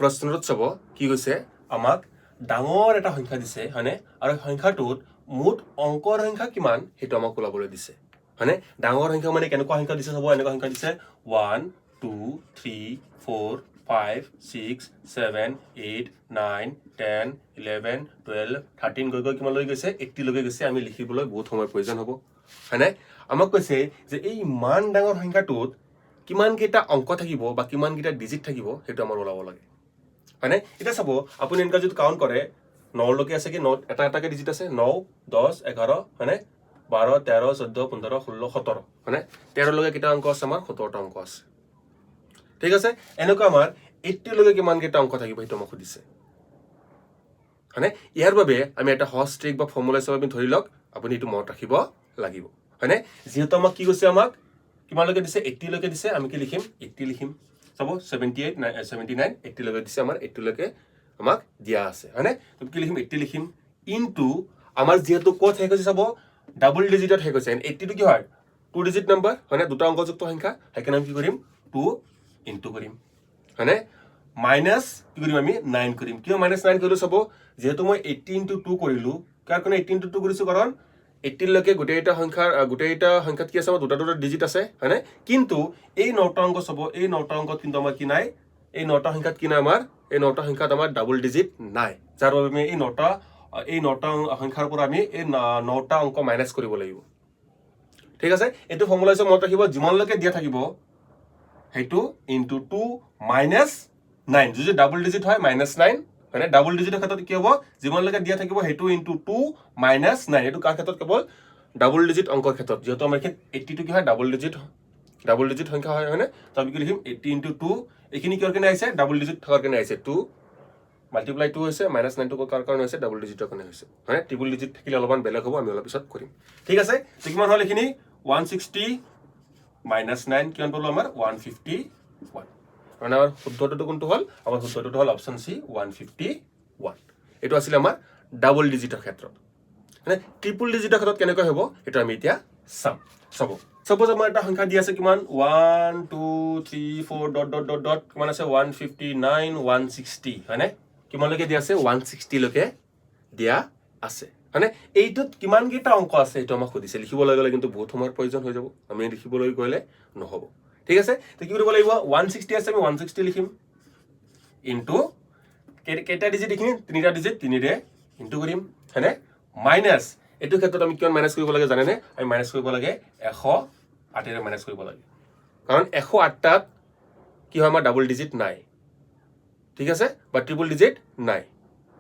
প্ৰশ্নটোত চাব কি কৈছে আমাক ডাঙৰ এটা সংখ্যা দিছে হয়নে আৰু সংখ্যাটোত মুঠ অংকৰ সংখ্যা কিমান সেইটো আমাক ওলাবলৈ দিছে হয়নে ডাঙৰ সংখ্যা মানে কেনেকুৱা সংখ্যা দিছে চাব এনেকুৱা সংখ্যা দিছে 1 2 3 4 5 6 7 8 9 10 11 12 13 গৈ কিমান লৈ গৈছে 80 লৈকে গৈছে আমি লিখিবলৈ বহুত সময় প্ৰয়োজন হ'ব হয়নে আমাক কৈছে যে এই মান ডাঙৰ সংখ্যাটোত কিমান কেইটা অংক থাকিব বা কিমান কেইটা ডিজিট থাকিব সেইটো আমাৰ ওলাব লাগে হয়নে এটা চাব আপুনি এনেকা যদি কাউন্ট কৰে 9 লৈকে আছে কি 9 এটা এটাকে ডিজিট আছে 9 10 11 হয়নে 12 13 14 15 16 17 হয়নে 13 লৈকে কেইটা অংক আছে আমাৰ 17টা অংক আছে ঠিক আছে এনেকুৱা আমাৰ 80 লৈকে কিমান কেইটা অংক থাকিব সেইটো আমাক সুধিছে হয়নে ইয়াৰ বাবে আমি এটা সহজ ট্ৰিক বা ফৰ্মুলা হিচাপে আমি ধৰি লওক আপুনি এইটো মনত ৰাখিব লাগিব হয়নে যেহেতু আমাক কি কৈছে আমাক কিমান লৈকে দিছে 80 লৈকে দিছে আমি কি লিখিম 80 লিখিম চাব 78 79 80 লৈকে দিছে আমাৰ 80 লৈকে আমাক দিয়া আছে হয়নে তো কি লিখিম 80 লিখিম ইনটু আমাৰ যেহেতু ক'ত শেষ হৈছে চাব ডাবল ডিজিটত শেষ হৈছে 80 টো কি হয় 2 ডিজিট নাম্বাৰ হয়নে দুটা অংকযুক্ত সংখ্যা সেইকাৰণে আমি কি কৰিম 2 ইনটু কৰিম হয়নে মাইনাস কি কৰিম আমি 9 কৰিম কিয় মাইনাস 9 কৰিলো চাব যেহেতু মই 80 ইনটু 2 কৰিলো কাৰ কাৰণে 80 ইনটু 2 কৰিছো কাৰণ 80 লৈকে গোটেইটা সংখ্যাত কি আছে আমাৰ দুটা ডিজিট আছে হয়নে কিন্তু এই 9টা অংক চাব এই 9টা অংকত কিন্তু আমাৰ কি নাই এই 9টা সংখ্যাত কি নাই আমাৰ এই 9টা সংখ্যাত আমাৰ ডাবল ডিজিট নাই যাৰ বাবে আমি এই 9টা সংখ্যাৰ পৰা আমি এই 9টা অংক মাইনাস কৰিব লাগিব ঠিক আছে এইটো ফৰ্মুলা হিচাপে মনত ৰাখিব যিমানলৈকে দিয়া থাকিব সেইটো ইনটু 2 মাইনাস 9 যদি ডাবল ডিজিট হয় মাইনাস 9 মানে ডাবল ডিজিটৰ ক্ষেত্ৰত কি হ'ব যিমানলৈকে দিয়া থাকিব সেইটো ইনটু 2 মাইনাস 9 এইটো কাৰ ক্ষেত্ৰত কেৱল ডাবল ডিজিট অংকৰ ক্ষেত্ৰত যেহেতু আমাৰ এখানে 80 টো কি হয় ডাবল ডিজিট সংখ্যা হয় হয়নে তো আমি কি লিখিম 80 ইনটু 2 এইখিনি কিহৰ কাৰণে আহিছে ডাবল ডিজিট থকাৰ কাৰণে আহিছে 2 মাল্টিপ্লাই 2 হৈছে মাইনাস 9 টো কাৰ কাৰণে হৈছে ডাবল ডিজিটৰ কাৰণে হৈছে মানে ট্ৰিপল ডিজিট থাকিলে অলপমান বেলেগ হ'ব আমি অলপ পিছত কৰিম ঠিক আছে তো কিমান হ'ল এইখিনি 160 মাইনাস 9 কিমান পালো আমাৰ 151 মানে আমাৰ শুদ্ধটো কোনটো হ'ল আমাৰ শুদ্ধটো হ'ল অপচন সি 151 এটো আছিল আমাৰ ডাবল ডিজিটৰ ক্ষেত্ৰত মানে ট্ৰিপল ডিজিটৰ ক্ষেত্ৰত কেনেকৈ হ'ব এটা আমি এতিয়া চাম সাপোজ আমাৰ এটা সংখ্যা দি আছে কিমান 1 2 3 4 ডট ডট ডট ডট কিমান আছে 159 160 হয়নে কিমান লৈকে দিয়া আছে 160 লৈকে দিয়া আছে মানে এইটোত কিমান কেইটা অংক আছে এটা আমাক সুধিছে লিখিবলৈ গ'লে কিন্তু বহুত সময়ৰ প্ৰয়োজন হৈ যাব আমি লিখিবলৈ গ'লে নহব ঠিক আছে তো কি কৰিব লাগিব 160 আছে আমি 160 লিখিম ইনটু কেইটা ডিজিট লিখিম তিনিটা ডিজিট 3 ৰে ইনটু কৰিম হয়নে মাইনাস এটো ক্ষেত্ৰত আমি কিমান মাইনাস কৰিব লাগে জানে নে আমি মাইনাস কৰিব লাগে 108 ৰে মাইনাস কৰিব লাগে কাৰণ 108 টাত কি হয় আমাৰ ডাবল ডিজিট নাই ঠিক আছে বা ট্ৰিপল ডিজিট নাই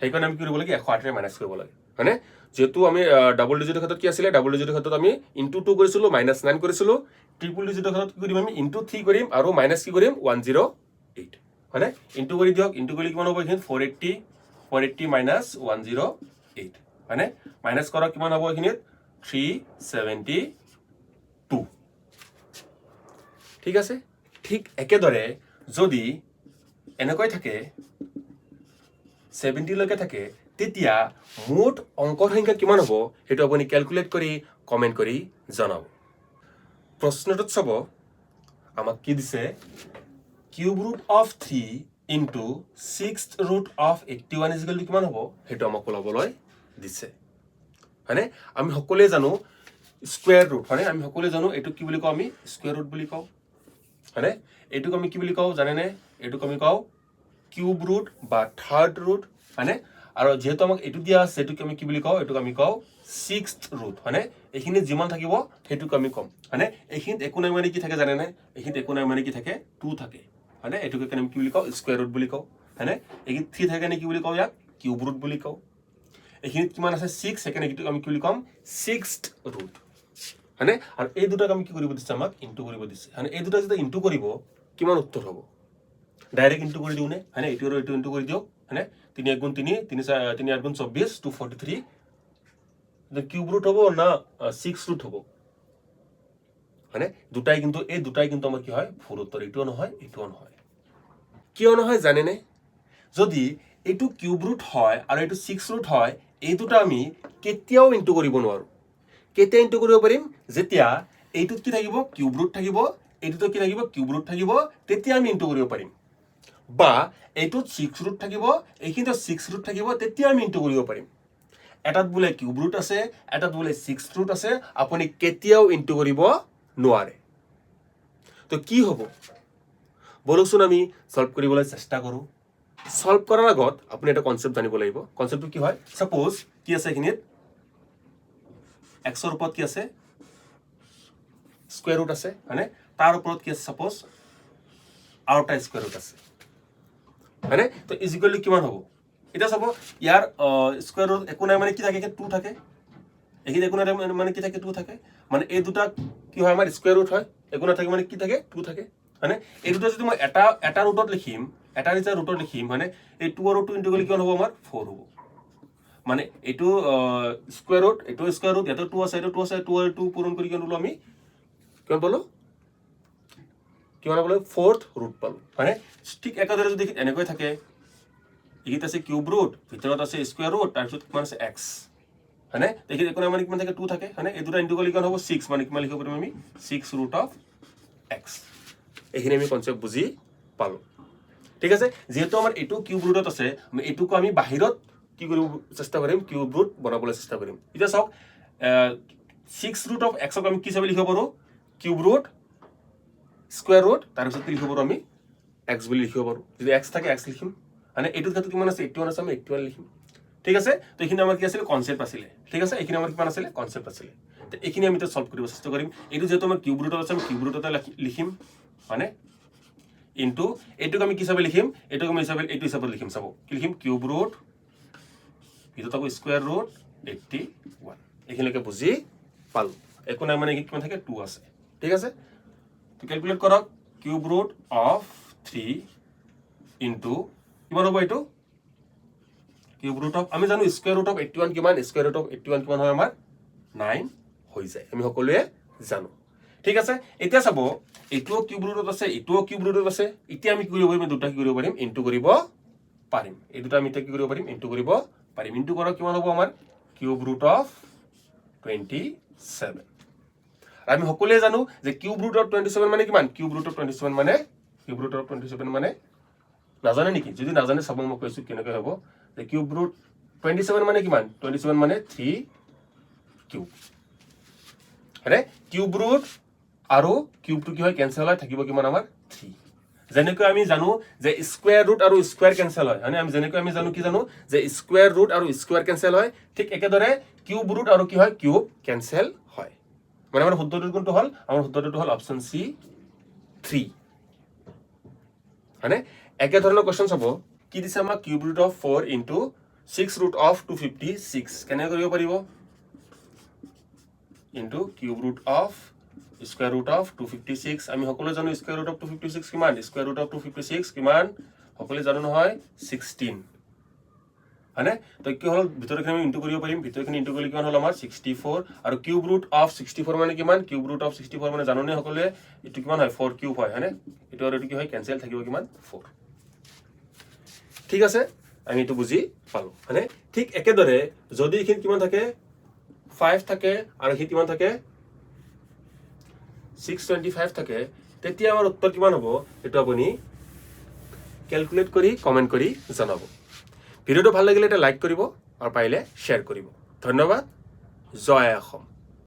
সেইকাৰণে আমি কি কৰিব লাগে 108 ৰে মাইনাস কৰিব লাগে হয়নে যেহেতু আমি ডাবল ডিজিটৰ ক্ষেত্ৰত কি আছিল ডাবল ডিজিটৰ ক্ষেত্ৰত আমি ইনটু 2 কৰিছিলো মাইনাস 9 কৰিছিলো ট্ৰিপল ডিজিটৰ ক্ষেত্ৰত কি কৰিম আমি ইনটু 3 কৰিম আৰু মাইনাস কি কৰিম 108 হয়নে ইনটু কৰি দিয়ক ইনটু কৰি কিমান হ'ব এখানে 480 মাইনাস 108 হয়নে মাইনাস কৰা কিমান হ'ব এখানে 372 ঠিক আছে ঠিক একেদৰে যদি এনেকৈ থাকে 70 লৈকে থাকে তেতিয়া মুঠ অংকৰ সংখ্যা কিমান হ'ব হেতু আপুনি ক্যালকুলেট কৰি কমেন্ট কৰি জনাব প্ৰশ্নটোত চাব আমাক কি দিছে cube root of 3 into 6th root of 81 is equal to কিমান হ'ব হেতু আমাক ওলাবলৈ দিছে হয়নে আমি সকলোৱে জানো স্কয়াৰ ৰুট হয়নে আমি সকলোৱে জানো এটো কি বুলি কও আমি স্কয়াৰ ৰুট বুলি কও হয়নে এটোক আমি কি বুলি কও জানে নে এটোক আমি কও কিউব ৰুট বা থাৰ্ড ৰুট হয়নে আৰু যেহেতু আমাক এটো দিয়া আছে এটোক আমি কি বুলি কও এটোক আমি কও 6th ৰুট হয়নে এখিনি যিমান থাকিব হেতুক আমি কম হয়নে এখিন একো নাই মানে কি থাকে জানে নে এখিন একো নাই মানে কি থাকে 2 থাকে হয়নে এটোক আমি কি বুলি কও স্কয়াৰ ৰুট বুলি কও হয়নে এখিন 3 থাকে নে কি বুলি কও ইয়াক কিউব ৰুট বুলি কও এখিন কিমান আছে 6 সেকেন্ড এটোক আমি কি বুলি কম 6th ৰুট হয়নে আৰু এই দুটাক আমি কি কৰিব দিছে আমাক ইনটু কৰিব দিছে হয়নে এই দুটা যদি ইনটু কৰিব কিমান উত্তৰ হ'ব ডাইৰেক্ট ইনটু কৰি দিও নে হয়নে এটো আৰু এটো ইনটু কৰি দিও হয়নে 3 * 3 3 3 * 24 243 the cube root হবো না 6 root হবো মানে দুটাই কিন্তু আমাৰ কি হয় ফুল উত্তৰ এটো নহয় কিয় নহয় জানে নে যদি এটো কিউব ৰুট হয় আৰু এটো 6 ৰুট হয় এই দুটা আমি কেতিয়াও ইনটু কৰিব নোৱাৰো কেতিয়া ইনটু কৰিব পাৰিম যেতিয়া এইটোত কি থাকিব কিউব ৰুট থাকিব এইটোত কি থাকিব কিউব ৰুট থাকিব তেতিয়া আমি ইনটু কৰিব পাৰিম বা এইটোত 6 ৰুট থাকিব, এইখিনিতো 6 ৰুট থাকিব, তেতিয়া আমি ইনটু কৰিব পাৰিম। এটাত বোলে কিউব ৰুট আছে, এটাত বোলে 6 ৰুট আছে, আপুনি কেতিয়াও ইনটু কৰিব নোৱাৰে। তো কি হ'ব? বলকচোন আমি সলভ কৰিবলৈ চেষ্টা কৰোঁ। সলভ কৰাৰ আগত আপুনি এটা কনসেপ্ট জানিব লাগিব। কনসেপ্টটো কি হয়? সাপোজ কি আছে এখিনিত এক্সৰ ওপৰত কি আছে? স্কোয়াৰ ৰুট আছে, হয়নে? তাৰ ওপৰত কি আছে? সাপোজ আৰু এটা স্কোয়ার রুট আছে, হয়নে? তো ইজ ইকুয়াল টু কিমান হ'ব? এটা চাব, ইয়াৰ স্কোয়ার রুট একো নাই মানে কি থাকে? 2 থাকে। এইখিনি একো নাই মানে কি থাকে? 2 থাকে। মানে এই দুটা কি হয়? আমাৰ স্কোয়ার রুট হয়। একো না থাকে মানে কি থাকে? 2 থাকে, হয়নে? এই দুটা যদি মই এটা রুটত লিখিম, এটা নিচা রুটত লিখিম, মানে এই 2 আৰু 2 ইনটু কৰিলে কিমান হ'ব? আমাৰ 4 হ'ব। মানে এইটো স্কোয়াৰ ৰুট, এইটো স্কোয়াৰ ৰুট, ইয়াতো 2 আছে, এইটো 2 আছে, 2 আৰু 2 পূৰণ কৰি কিমান পালো আমি? কিমান পালো? কিমান পালো? 4th ৰুট পালো, হয়নে? ঠিক একেদৰে যদি এনেকৈ থাকে, এইটো আছে কিউব ৰুট, ভিতৰত আছে স্কোয়াৰ ৰুট, তাৰপিছত কিমান আছে? x, হয়নে? দেখি একো মানে কিমান থাকে? 2 থাকে, হয়নে? এই দুটা ইনটু কৰিলে কিমান হ'ব? 6, মানে কিমান লিখিব পাৰিম আমি? 6 ৰুট অফ x। এইখিনি আমি কনসেপ্ট বুজি পালো, ঠিক আছে? যেহেতু আমাৰ এইটো কিউব ৰুটত আছে, এইটোকো আমি বাহিৰত কি কৰিব চেষ্টা কৰিম? কিউব ৰুট বনাবলৈ চেষ্টা কৰিম। এতিয়া চাওক, 6 ৰুট অফ x আমি কি হিচাপে লিখিব পাৰো? কিউব ৰুট স্কোয়াৰ ৰুট, তাৰপিছত কি লিখিব পাৰো আমি? x বুলি লিখিব পাৰো। যদি x থাকে x লিখিম, মানে এইটোৰ ক্ষেত্ৰত কিমান আছে? 81 আছে, আমি 81 লিখিম, ঠিক আছে? তো এইখিনি আমাৰ কি আছিল? কনসেপ্ট আছিলে, ঠিক আছে? এইখিনি আমাৰ কিমান আছিলে? কনসেপ্ট আছিলে। তো এইখিনি আমি সলভ কৰিব চেষ্টা কৰিম। এইটো যেহেতু আমাৰ কিউব ৰুটত আছে, আমি কিউব ৰুটতে লিখিম, মানে ইনটু এইটোক আমি কি হিচাপে লিখিম? এইটোক আমি এইটো হিচাপত লিখিম। চাব কি লিখিম? কিউব ৰুট, ভিতৰত আকৌ স্কোয়াৰ ৰুট 81। এইখিনিলৈকে বুজি পালো। একো নাই মানে কিমান থাকে? 2 আছে, ঠিক আছে? তো ক্যালকুলেট কৰক। কিউব ৰুট অফ 3 ইনটু কিমান হ'ব এইটো? কিউব ৰুট অফ, আমি জানো স্কোয়াৰ ৰুট অফ 81 কিমান? স্কোয়াৰ ৰুট অফ 81 কিমান হয়? আমাৰ 9 হৈ যায়, আমি সকলোৱে জানো, ঠিক আছে? এতিয়া চাব, এইটোও কিউব ৰুটত আছে, এইটোও কিউব ৰুটত আছে। এতিয়া আমি কি কৰিব পাৰিম? দুটা কি কৰিব পাৰিম? ইনটু কৰিব পাৰিম। এই দুটা আমি এতিয়া কি কৰিব পাৰিম? ইনটু কৰিব পাৰিম। ইনটু কৰক, কিমান হ'ব আমাৰ? Cube root of 27। আমি সকলোৱে জানো যে কিউব ৰুট অফ 27 মানে কিমান? কিউব ৰুট অফ 27 মানে নাজানে নেকি? যদি নাজানে চাব, মই কৈছো কেনেকৈ হ'ব। যে কিউব ৰুট 27 মানে কিমান? 27 মানে 3 কিউব, হয়নে? কিউব ৰুট আৰু কিউবটো কি হয়? কেনসেল হয়, থাকিব কিমান আমাৰ? 3। যেনেকৈ আমি জানো যে স্কোয়াৰ ৰুট আৰু স্কোয়ার কেনসেল হয়, হয়নে? আমি যেনেকৈ আমি জানো, কি জানো? যে স্কোয়ার ৰুট আৰু স্কোয়াৰ কেনসেল হয়, ঠিক একেদৰে কিউব ৰুট আৰু কি হয়? কিউব কেনসেল হয়। মানে আমাৰ শুদ্ধটো কোনটো হ'ল? আমাৰ শুদ্ধটো হ'ল অপশন সি 3, হয়নে? একে ধৰণৰ কোৱেশ্চন চাব, কি দিছে আমাক? Cube root of 4 into 6 root of 256 কেনেকৈ কৰিব পাৰিব? Into cube root of square root of 256। আমি সকলোৱে জানো স্কোয়াৰ ৰুট অফ 256 কিমান? স্কোয়াৰ ৰুট অফ 256 কিমান? সকলোৱে জানো নহয়? 16, হয়নে? তো কি হ'ল? ভিতৰখিনি আমি ইনটু কৰিব পাৰিম। ভিতৰখিনি ইনটু কৰিলে কিমান হ'ল আমাৰ? 64। আৰু কিউব ৰুট অফ 64 মানে কিমান? কিউব ৰুট অফ 64 মানে জানোনে সকলোৱে? এইটো কিমান হয়? 4 কিউব হয়, হয়নে? এইটো আৰু এইটো কি হয়? কেনসেল, থাকিব কিমান? 4, ঠিক আছে? আমি এইটো বুজি পালো, হয়নে? ঠিক একেদৰে যদি এইখিনি কিমান থাকে? 5 থাকে, আৰু এইখিনি কিমান থাকে? 625 থাকে, তেতিয়া আমাৰ উত্তৰ কিমান হ'ব? এইটো আপুনি ক্যালকুলেট কৰি কমেন্ট কৰি জনাব। ভিডিওটো ভাল লাগিলে এটা লাইক কৰিব, আৰু পাৰিলে শ্বেয়াৰ কৰিব। ধন্যবাদ। জয় অসম।